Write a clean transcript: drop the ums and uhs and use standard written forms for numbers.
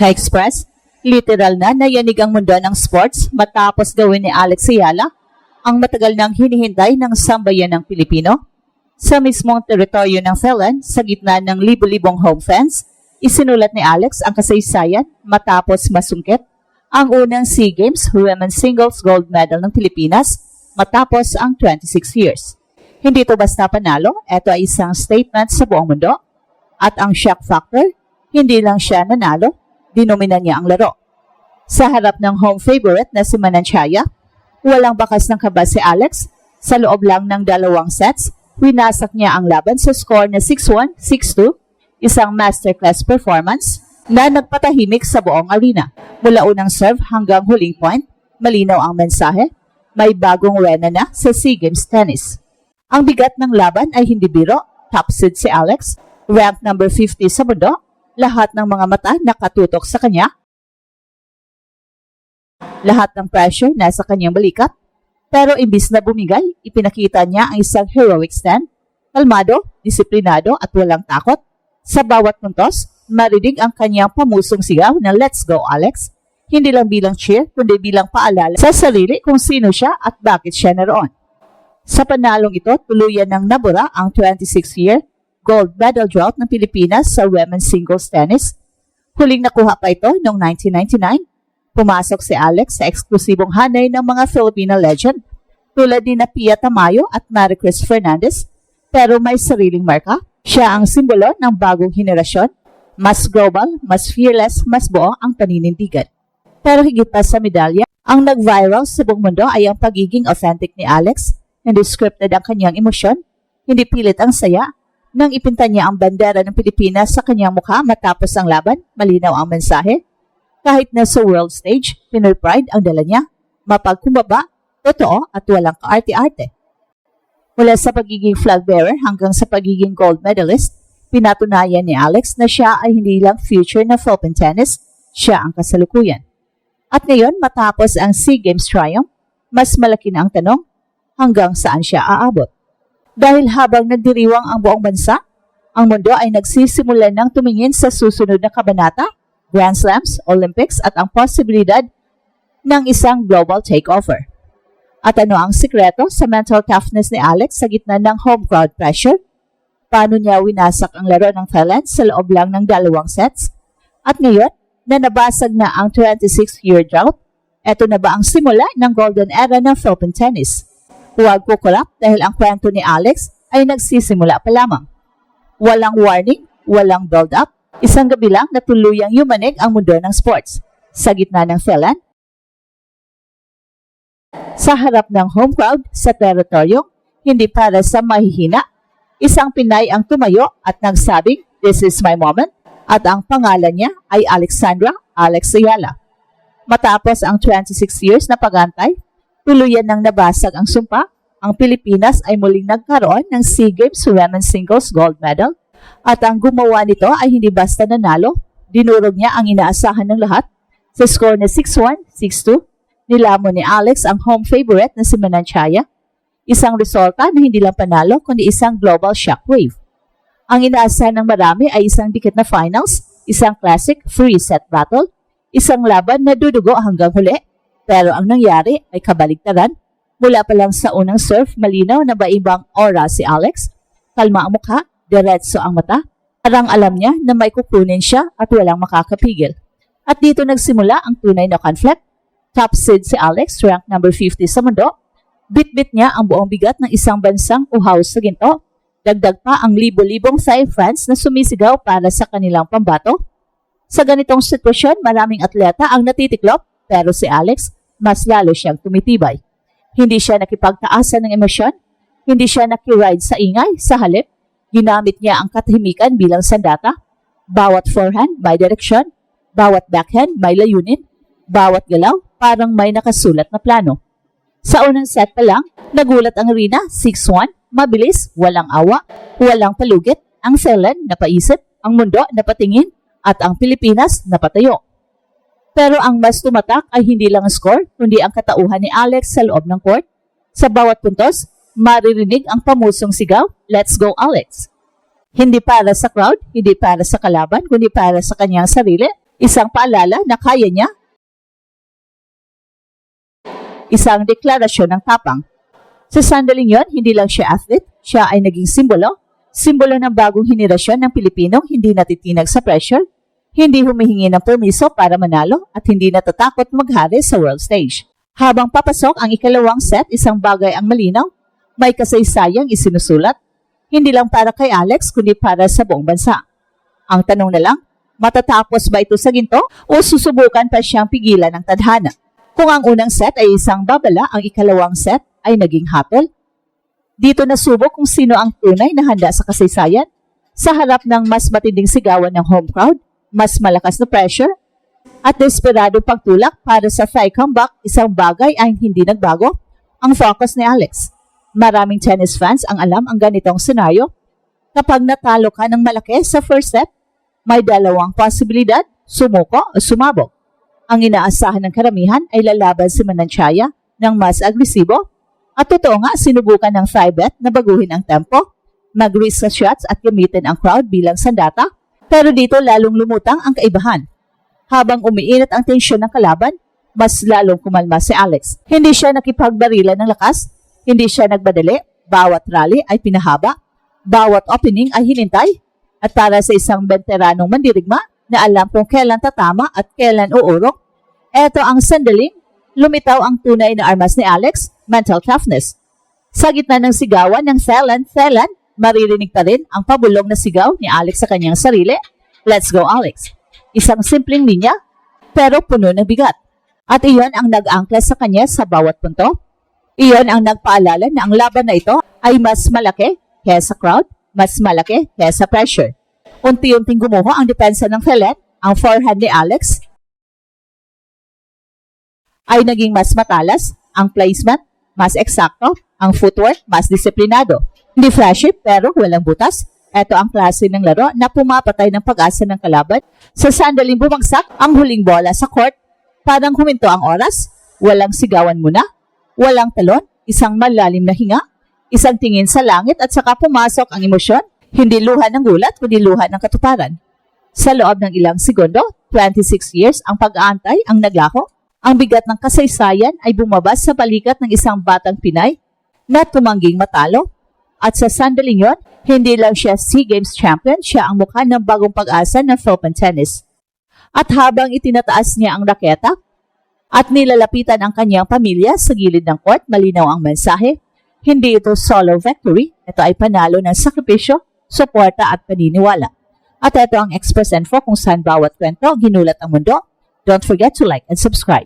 Ka-Express, literal na nayanig ang mundo ng sports matapos gawin ni Alex Ayala ang matagal nang hinihintay ng sambayan ng Pilipino. Sa mismong teritoryo ng Thailand, sa gitna ng libo-libong home fans, isinulat ni Alex ang kasaysayan matapos masungkit ang unang SEA Games Women's Singles Gold Medal ng Pilipinas matapos ang 26 years. Hindi ito basta panalo, ito ay isang statement sa buong mundo. At ang shock factor, hindi lang siya nanalo, dinomina niya ang laro. Sa harap ng home favorite na si Mananchaya, walang bakas ng kaba si Alex. Sa loob lang ng 2 sets, winasak niya ang laban sa score na 6-1, 6-2, isang masterclass performance na nagpatahimik sa buong arena. Mula unang serve hanggang huling point, malinaw ang mensahe, may bagong rena na sa SEA Games tennis. Ang bigat ng laban ay hindi biro, top seed si Alex, ranked number 50 sa mundo, lahat ng mga mata nakatutok sa kanya. Lahat ng pressure nasa kanyang balikat. Pero imbis na bumigay, ipinakita niya ang isang heroic stand. Kalmado, disiplinado at walang takot. Sa bawat puntos, marinig ang kanyang pamusong sigaw na "Let's go, Alex!" Hindi lang bilang cheer, kundi bilang paalala sa sarili kung sino siya at bakit siya naroon. Sa panalong ito, tuluyan ng nabura ang 26-year gold medal drought ng Pilipinas sa women's singles tennis. Huling nakuha pa ito noong 1999. Pumasok si Alex sa eksklusibong hanay ng mga Filipino legend tulad ni Pia Tamayo at Maricris Fernandez, pero may sariling marka. Siya ang simbolo ng bagong henerasyon. Mas global, mas fearless, mas buo ang paninindigan. Pero higit pa sa medalya, ang nag-viral sa buong mundo ay ang pagiging authentic ni Alex. Hindi scripted ang kanyang emosyon, hindi pilit ang saya. Nang ipinta niya ang bandera ng Pilipinas sa kanyang mukha matapos ang laban, malinaw ang mensahe. Kahit na sa world stage, Pinoy pride ang dala niya, mapagkumbaba, totoo at walang kaarte-arte. Mula sa pagiging flag bearer hanggang sa pagiging gold medalist, pinatunayan ni Alex na siya ay hindi lang future na Philippine tennis, siya ang kasalukuyan. At ngayon, matapos ang SEA Games triumph, mas malaki na ang tanong, hanggang saan siya aabot? Dahil habang nagdiriwang ang buong bansa, ang mundo ay nagsisimula ng tumingin sa susunod na kabanata, Grand Slams, Olympics at ang posibilidad ng isang global takeover. At ano ang sikreto sa mental toughness ni Alex sa gitna ng home crowd pressure? Paano niya winasak ang laro ng Thailand sa loob lang ng 2 sets? At ngayon, na nabasag na ang 26-year drought, eto na ba ang simula ng golden era ng Philippine tennis? Huwag kukulap dahil ang kwento ni Alex ay nagsisimula pa lamang. Walang warning, walang build-up, isang gabi lang na tuluyang yumanig ang mundo ng sports. Sa gitna ng Thailand, sa harap ng home crowd sa teritoryo, hindi para sa mahihina, isang Pinay ang tumayo at nagsabing, "This is my moment," at ang pangalan niya ay Alexandra Alex Ayala. Matapos ang 26 years na pag-antay, tuluyan nang nabasag ang sumpa, ang Pilipinas ay muling nagkaroon ng SEA Games Women's Singles Gold Medal at ang gumawa nito ay hindi basta nanalo, dinurog niya ang inaasahan ng lahat. Sa score na 6-1, 6-2, nilamon ni Alex ang home favorite na si Mananchaya, isang resulta na hindi lang panalo kundi isang global shockwave. Ang inaasahan ng marami ay isang dikit na finals, isang classic free set battle, isang laban na dudugo hanggang huli. Pero ang nangyari ay kabaligtaran. Mula pa lang sa unang serve, malinaw na baibang aura si Alex. Kalma ang mukha, diretso ang mata. Parang alam niya na may kukunin siya at walang makakapigil. At dito nagsimula ang tunay na conflict. Top seed si Alex, ranked number 50 sa mundo. Bit-bit niya ang buong bigat ng isang bansang uhaw sa ginto. Dagdag pa ang libo-libong Thai fans na sumisigaw para sa kanilang pambato. Sa ganitong sitwasyon, maraming atleta ang natitiklop, pero si Alex, mas lalo siyang tumitibay. Hindi siya nakipagtaasan ng emosyon, hindi siya nakiride sa ingay, sa halip, ginamit niya ang katahimikan bilang sandata. Bawat forehand may direksyon, bawat backhand may layunin, bawat galaw parang may nakasulat na plano. Sa unang set pa lang, nagulat ang arena, 6-1, mabilis, walang awa, walang palugit, ang Thailand napaisip, ang mundo napatingin, at ang Pilipinas napatayo. Pero ang mas tumatak ay hindi lang ang score, kundi ang katauhan ni Alex sa loob ng court. Sa bawat puntos, maririnig ang pamusong sigaw, "Let's go, Alex!" Hindi para sa crowd, hindi para sa kalaban, kundi para sa kanyang sarili. Isang paalala na kaya niya. Isang deklarasyon ng tapang. Sa sandaling yon, hindi lang siya athlete, siya ay naging simbolo ng bagong henerasyon ng Pilipinong hindi natitinag sa pressure, hindi humihingi ng permiso para manalo at hindi natatakot maghari sa world stage. Habang papasok ang ikalawang set, isang bagay ang malinaw, may kasaysayang isinusulat, hindi lang para kay Alex kundi para sa buong bansa. Ang tanong na lang, matatapos ba ito sa ginto o susubukan pa siyang pigilan ng tadhana? Kung ang unang set ay isang babala, ang ikalawang set ay naging hatol. Dito nasubok kung sino ang tunay na handa sa kasaysayan sa harap ng mas matinding sigawan ng home crowd, mas malakas na pressure, at desperado pagtulak para sa thigh comeback, isang bagay ay hindi nagbago, ang focus ni Alex. Maraming tennis fans ang alam ang ganitong senaryo. Kapag natalo ka ng malaki sa first set, may dalawang posibilidad, sumuko o sumabog. Ang inaasahan ng karamihan ay lalaban si Manantiaya ng mas agresibo, at totoo nga sinubukan ng thigh bet na baguhin ang tempo, mag-risk sa shots at gamitin ang crowd bilang sandata, pero dito lalong lumutang ang kaibahan. Habang umiinit ang tensyon ng kalaban, mas lalong kumalma si Alex. Hindi siya nakipagbarilan ng lakas, hindi siya nagbadali, bawat rally ay pinahaba, bawat opening ay hinintay, at para sa isang veteranong mandirigma na alam kung kailan tatama at kailan uurok, eto ang sandaling, lumitaw ang tunay na armas ni Alex, mental toughness. Sa gitna ng sigawan ng Thailand, maririnig pa rin ang pabulong na sigaw ni Alex sa kanyang sarili, "Let's go, Alex." Isang simpleng linya, pero puno ng bigat. At iyon ang nag-angkla sa kanya sa bawat punto. Iyon ang nagpaalala na ang laban na ito ay mas malaki kaysa crowd, mas malaki kaysa pressure. Unti-unting gumuho ang depensa ng Thailand, ang forehand ni Alex ay naging mas matalas, ang placement mas eksakto, ang footwork mas disiplinado. Hindi flashy pero walang butas. Ito ang klase ng laro na pumapatay ng pag-asa ng kalaban. Sa sandaling bumagsak ang huling bola sa court, parang huminto ang oras, walang sigawan muna, walang talon, isang malalim na hinga, isang tingin sa langit at saka pumasok ang emosyon, hindi luha ng gulat kundi luha ng katuparan. Sa loob ng ilang segundo, 26 years ang pag-aantay ang naglako. Ang bigat ng kasaysayan ay bumabas sa balikat ng isang batang Pinay na tumangging matalo. At sa sandaling yon, hindi lang siya SEA Games champion, siya ang mukha ng bagong pag-asa ng Philippine tennis. At habang itinataas niya ang raketa at nilalapitan ang kanyang pamilya sa gilid ng court, malinaw ang mensahe. Hindi ito solo victory, ito ay panalo ng sakripisyo, suporta at paniniwala. At ito ang Express Info kung saan bawat kwento ginulat ang mundo. Don't forget to like and subscribe.